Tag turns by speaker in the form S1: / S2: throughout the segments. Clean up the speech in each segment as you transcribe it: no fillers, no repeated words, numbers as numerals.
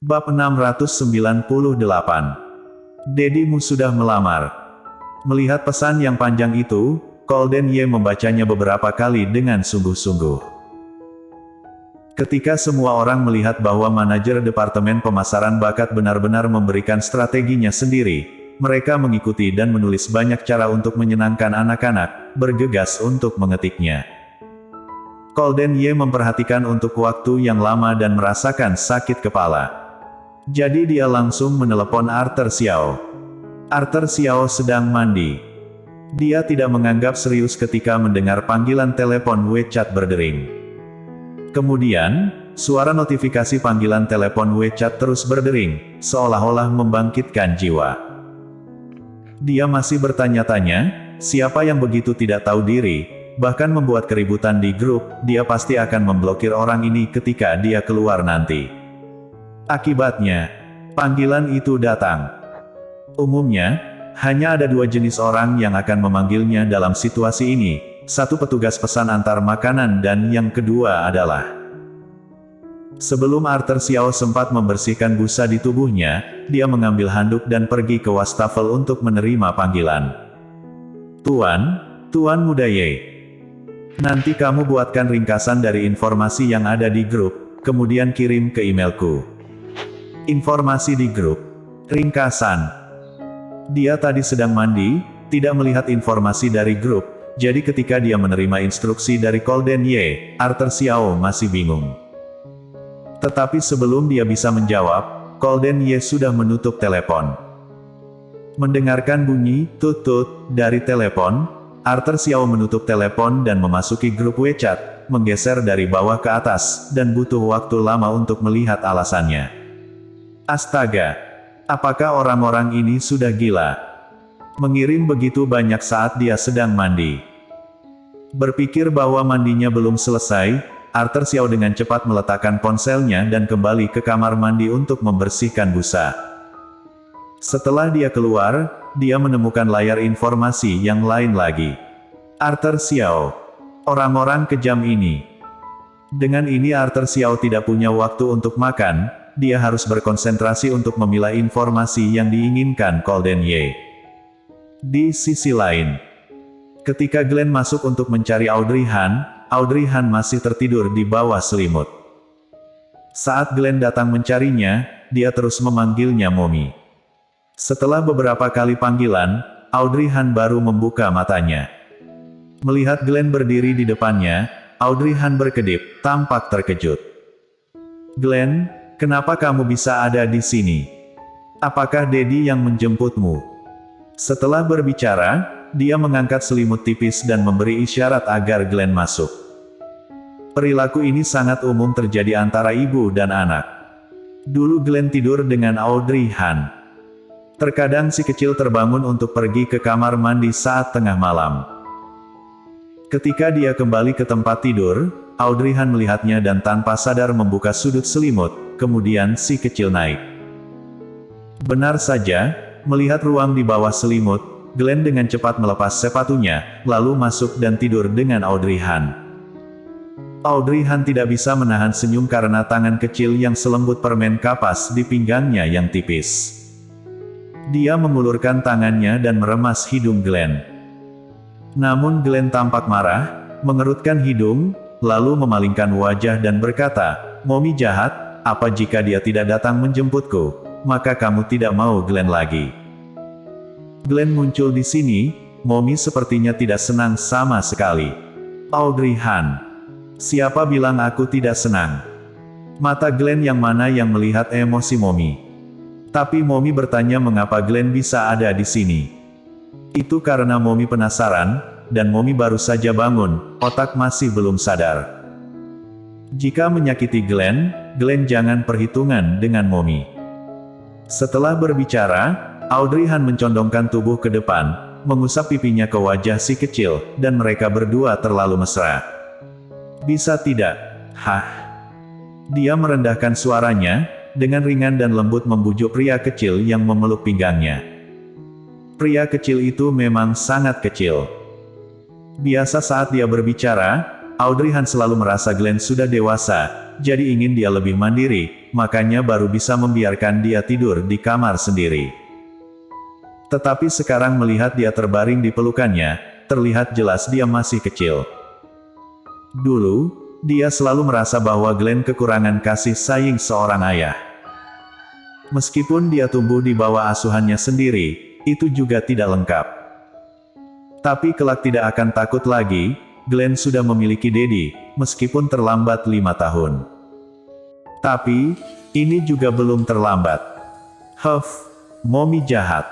S1: Bab 698. Dedimu sudah melamar. Melihat pesan yang panjang itu, Golden Ye membacanya beberapa kali dengan sungguh-sungguh. Ketika semua orang melihat bahwa manajer Departemen Pemasaran Bakat benar-benar memberikan strateginya sendiri, mereka mengikuti dan menulis banyak cara untuk menyenangkan anak-anak, bergegas untuk mengetiknya. Golden Ye memperhatikan untuk waktu yang lama dan merasakan sakit kepala. Jadi dia langsung menelepon Arthur Xiao. Arthur Xiao sedang mandi. Dia tidak menganggap serius ketika mendengar panggilan telepon WeChat berdering. Kemudian, suara notifikasi panggilan telepon WeChat terus berdering, seolah-olah membangkitkan jiwa. Dia masih bertanya-tanya, siapa yang begitu tidak tahu diri, bahkan membuat keributan di grup, dia pasti akan memblokir orang ini ketika dia keluar nanti. Akibatnya, panggilan itu datang. Umumnya, hanya ada dua jenis orang yang akan memanggilnya dalam situasi ini, satu petugas pesan antar makanan dan yang kedua adalah. Sebelum Arthur Xiao sempat membersihkan busa di tubuhnya, dia mengambil handuk dan pergi ke wastafel untuk menerima panggilan. Tuan Muda Ye. Nanti kamu buatkan ringkasan dari informasi yang ada di grup, kemudian kirim ke emailku. Informasi di grup. Ringkasan. Dia tadi sedang mandi, tidak melihat informasi dari grup, jadi ketika dia menerima instruksi dari Golden Ye, Arthur Xiao masih bingung. Tetapi sebelum dia bisa menjawab, Golden Ye sudah menutup telepon. Mendengarkan bunyi "tut-tut" dari telepon, Arthur Xiao menutup telepon dan memasuki grup WeChat, menggeser dari bawah ke atas, dan butuh waktu lama untuk melihat alasannya. Astaga! Apakah orang-orang ini sudah gila? Mengirim begitu banyak saat dia sedang mandi. Berpikir bahwa mandinya belum selesai, Arthur Xiao dengan cepat meletakkan ponselnya dan kembali ke kamar mandi untuk membersihkan busa. Setelah dia keluar, dia menemukan layar informasi yang lain lagi. Arthur Xiao. Orang-orang kejam ini. Dengan ini Arthur Xiao tidak punya waktu untuk makan, dia harus berkonsentrasi untuk memilah informasi yang diinginkan Golden Ye. Di sisi lain, ketika Glenn masuk untuk mencari Audrey Han masih tertidur di bawah selimut. Saat Glenn datang mencarinya, dia terus memanggilnya Mommy. Setelah beberapa kali panggilan, Audrey Han baru membuka matanya. Melihat Glenn berdiri di depannya, Audrey Han berkedip, tampak terkejut. Glenn, kenapa kamu bisa ada di sini? Apakah Daddy yang menjemputmu? Setelah berbicara, dia mengangkat selimut tipis dan memberi isyarat agar Glenn masuk. Perilaku ini sangat umum terjadi antara ibu dan anak. Dulu Glenn tidur dengan Audrey Han. Terkadang si kecil terbangun untuk pergi ke kamar mandi saat tengah malam. Ketika dia kembali ke tempat tidur, Audrey Han melihatnya dan tanpa sadar membuka sudut selimut, kemudian si kecil naik. Benar saja, melihat ruang di bawah selimut, Glenn dengan cepat melepas sepatunya, lalu masuk dan tidur dengan Audrey Han. Audrey Han tidak bisa menahan senyum karena tangan kecil yang selembut permen kapas di pinggangnya yang tipis. Dia mengulurkan tangannya dan meremas hidung Glenn. Namun Glenn tampak marah, mengerutkan hidung, lalu memalingkan wajah dan berkata, "Mommy jahat, apa jika dia tidak datang menjemputku? Maka kamu tidak mau Glenn lagi." Glenn muncul di sini, Mommy sepertinya tidak senang sama sekali. Audrey Han. Siapa bilang aku tidak senang? Mata Glenn yang mana yang melihat emosi Mommy. Tapi Mommy bertanya mengapa Glenn bisa ada di sini. Itu karena Mommy penasaran, dan Mommy baru saja bangun, otak masih belum sadar. Jika menyakiti Glenn, jangan perhitungan dengan Mommy. Setelah berbicara, Audrey Han mencondongkan tubuh ke depan, mengusap pipinya ke wajah si kecil, dan mereka berdua terlalu mesra. Bisa tidak? Hah? Dia merendahkan suaranya, dengan ringan dan lembut membujuk pria kecil yang memeluk pinggangnya. Pria kecil itu memang sangat kecil. Biasa saat dia berbicara, Audrey Han selalu merasa Glenn sudah dewasa, jadi ingin dia lebih mandiri, makanya baru bisa membiarkan dia tidur di kamar sendiri. Tetapi sekarang melihat dia terbaring di pelukannya, terlihat jelas dia masih kecil. Dulu, dia selalu merasa bahwa Glenn kekurangan kasih sayang seorang ayah. Meskipun dia tumbuh di bawah asuhannya sendiri, itu juga tidak lengkap. Tapi kelak tidak akan takut lagi, Glenn sudah memiliki Daddy, meskipun terlambat 5 tahun. Tapi, ini juga belum terlambat. Huff, Mommy jahat.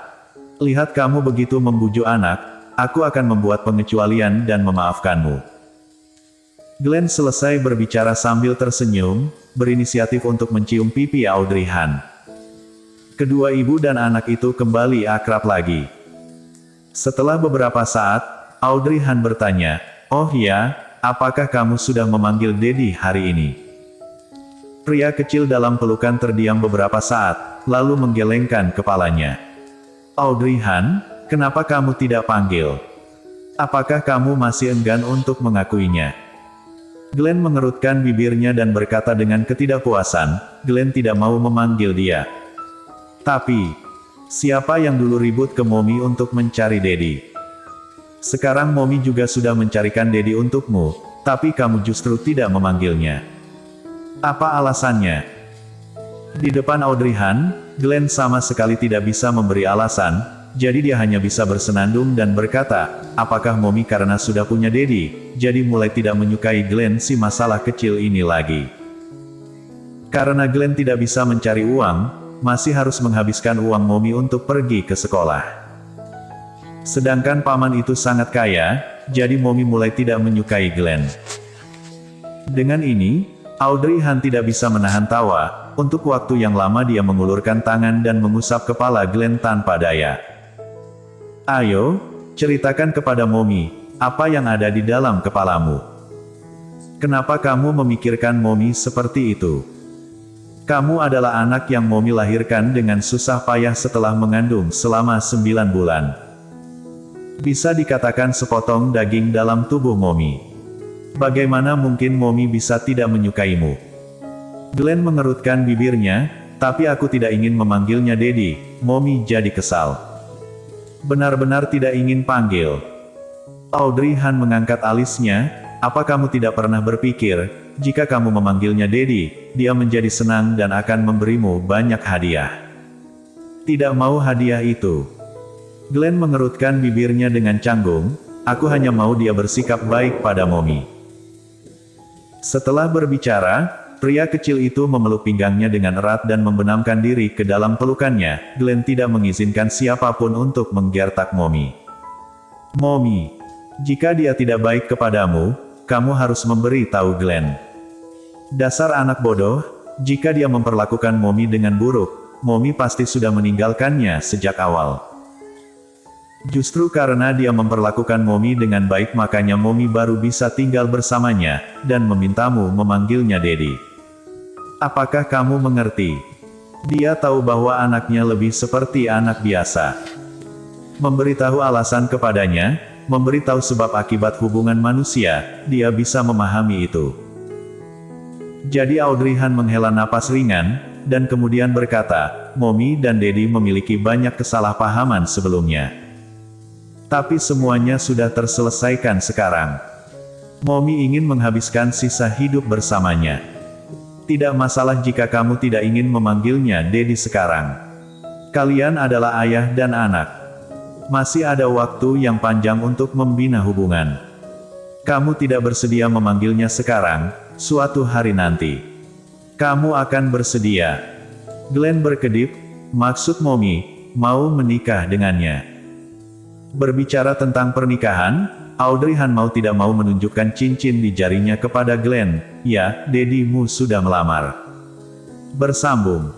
S1: Lihat kamu begitu membujuk anak, aku akan membuat pengecualian dan memaafkanmu. Glenn selesai berbicara sambil tersenyum, berinisiatif untuk mencium pipi Audrey Han. Kedua ibu dan anak itu kembali akrab lagi. Setelah beberapa saat, Audrey Han bertanya, "Oh ya, apakah kamu sudah memanggil Daddy hari ini?" Pria kecil dalam pelukan terdiam beberapa saat, lalu menggelengkan kepalanya. "Audrey Han, kenapa kamu tidak panggil? Apakah kamu masih enggan untuk mengakuinya?" Glenn mengerutkan bibirnya dan berkata dengan ketidakpuasan, Glenn tidak mau memanggil dia. Tapi, siapa yang dulu ribut ke Mommy untuk mencari Daddy? Sekarang Mommy juga sudah mencarikan Daddy untukmu, tapi kamu justru tidak memanggilnya. Apa alasannya? Di depan Audrey Han, Glenn sama sekali tidak bisa memberi alasan, jadi dia hanya bisa bersenandung dan berkata, apakah Mommy karena sudah punya Daddy, jadi mulai tidak menyukai Glenn si masalah kecil ini lagi. Karena Glenn tidak bisa mencari uang, masih harus menghabiskan uang Mommy untuk pergi ke sekolah. Sedangkan paman itu sangat kaya, jadi Mommy mulai tidak menyukai Glenn. Dengan ini, Audrey Han tidak bisa menahan tawa, untuk waktu yang lama dia mengulurkan tangan dan mengusap kepala Glenn tanpa daya. Ayo, ceritakan kepada Mommy, apa yang ada di dalam kepalamu. Kenapa kamu memikirkan Mommy seperti itu? Kamu adalah anak yang Mommy lahirkan dengan susah payah setelah mengandung selama 9 bulan. Bisa dikatakan sepotong daging dalam tubuh Mommy. Bagaimana mungkin Mommy bisa tidak menyukaimu? Glenn mengerutkan bibirnya, tapi aku tidak ingin memanggilnya Daddy. Mommy jadi kesal. Benar-benar tidak ingin panggil. Audrey Han mengangkat alisnya, apa kamu tidak pernah berpikir, jika kamu memanggilnya Daddy, dia menjadi senang dan akan memberimu banyak hadiah. Tidak mau hadiah itu. Glenn mengerutkan bibirnya dengan canggung, aku hanya mau dia bersikap baik pada Mommy. Setelah berbicara, pria kecil itu memeluk pinggangnya dengan erat dan membenamkan diri ke dalam pelukannya. Glenn tidak mengizinkan siapapun untuk menggertak Mommy. Mommy, jika dia tidak baik kepadamu, kamu harus memberi tahu Glenn. Dasar anak bodoh, jika dia memperlakukan Mommy dengan buruk, Mommy pasti sudah meninggalkannya sejak awal. Justru karena dia memperlakukan Mommy dengan baik makanya Mommy baru bisa tinggal bersamanya, dan memintamu memanggilnya Daddy. Apakah kamu mengerti? Dia tahu bahwa anaknya lebih seperti anak biasa. Memberitahu alasan kepadanya, memberitahu sebab akibat hubungan manusia, dia bisa memahami itu. Jadi Audrey Han menghela napas ringan, dan kemudian berkata, Mommy dan Daddy memiliki banyak kesalahpahaman sebelumnya. Tapi semuanya sudah terselesaikan sekarang. Mommy ingin menghabiskan sisa hidup bersamanya. Tidak masalah jika kamu tidak ingin memanggilnya Daddy sekarang. Kalian adalah ayah dan anak. Masih ada waktu yang panjang untuk membina hubungan. Kamu tidak bersedia memanggilnya sekarang, suatu hari nanti. Kamu akan bersedia. Glenn berkedip, maksud Mommy, mau menikah dengannya. Berbicara tentang pernikahan, Audrey Han mau tidak mau menunjukkan cincin di jarinya kepada Glenn. Ya, Daddy-mu sudah melamar. Bersambung.